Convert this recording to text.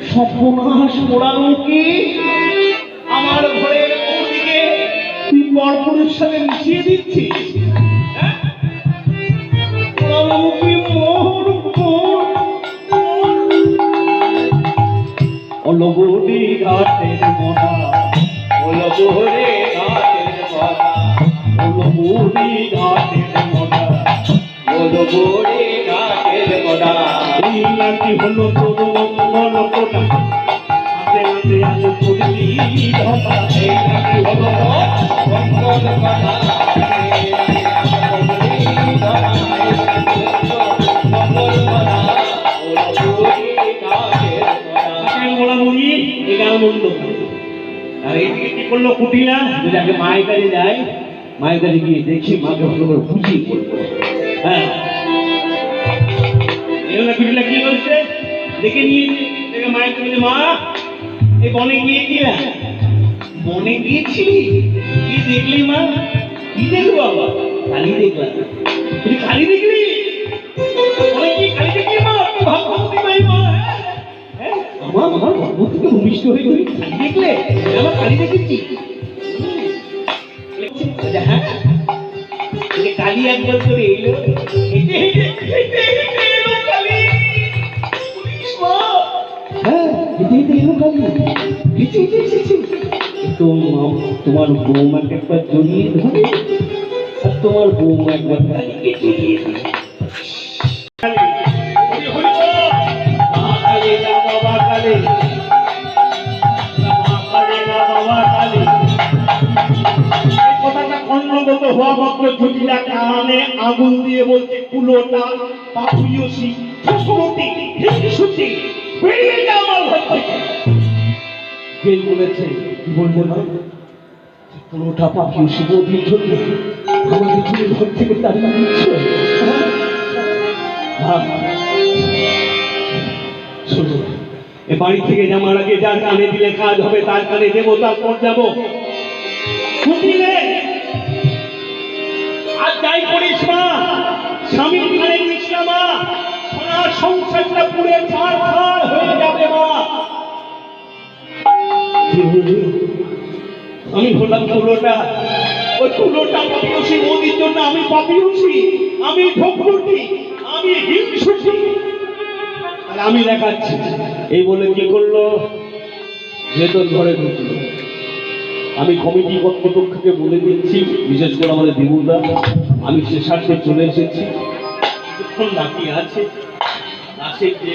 সর্বনাশ পোড়ানো কি আমার ঘরের দিকে তুই বরপুরের সাথে মিশিয়ে দিচ্ছিস। অলবরি ঘাটের মনা অলবরে ঘাটের মনা অলবরি ঘাটের মনা অলবরে ঘাটের মনা এই নাকি হলো তোর মঙ্গল কোটা হাতে হাতে আলো করলি ধরা এই নাকি হলো মঙ্গল কোটা আগে মায়ের কাছে যাই, মায়ের কাছে গিয়ে দেখি মাকে ভালো করে বুঝিয়ে বলবো। হ্যাঁ কুটিলা কি বলছে দেখে নিয়েছি, দেখে মায়ের কাছে মা এই বনে গিয়েছিলাম। বনে গিয়েছিলি কি দেখলি মা? কি দেখবো বাবা? খালি দেখলাম। তুই খালি দেখলি? বনে কি খালি দেখলি মা? তুই ভাবতে পারি মা আমার আমার গর্ব থেকে ভূমিষ্ঠ হয়ে গেলি দেখলে আমার খালি দেখেছি। হ্যাঁ কালি একবার করে এলো তোমার বৌমাকে একবার জড়িয়ে ধরে আর তোমার বৌমা একবার কালিকে জড়িয়ে ধরে হওয়া মাত্র জটিলা কানে আগুন দিয়ে বলছে কুলোটা পাপিয়সী ঠুকুরটি হিংসুটি বেরিয়ে যা আমার ঘর থেকে। কে বলেছে কি বলবো না কুলোটা পাপিয়সী বৌদির জন্য আমাদের ঝুড়ির ঘর থেকে তাড়িয়ে দিচ্ছে। শোনো এ বাড়ি থেকে যাওয়ার আগে যার কানে দিলে কাজ হবে তার কানে দেবো, তারপর যাবো। বুঝলে আর যাই করিস মা স্বামীর ঘরে দিস না মা, সোনার সংসারটা পুড়ে ছাড় হয়ে যাবে মা। আমি হলাম তুলোটা, ওই তুলোটা পাপিয়সী মোদির জন্য আমি পাপিয়সী, আমি ঠকুরটি, আমি হিংসুটি আর আমি দেখাচ্ছি। এই বলে কি করলো ভেতর ঘরে ঢুকলো। আমি কমিটি কর্তৃপক্ষকে বলে দিচ্ছি, বিশেষ করে আমাদের দেবুদা, আমি সে স্বার্থে চলে এসেছি। কিছুক্ষণ বাকি আছে, আসে যে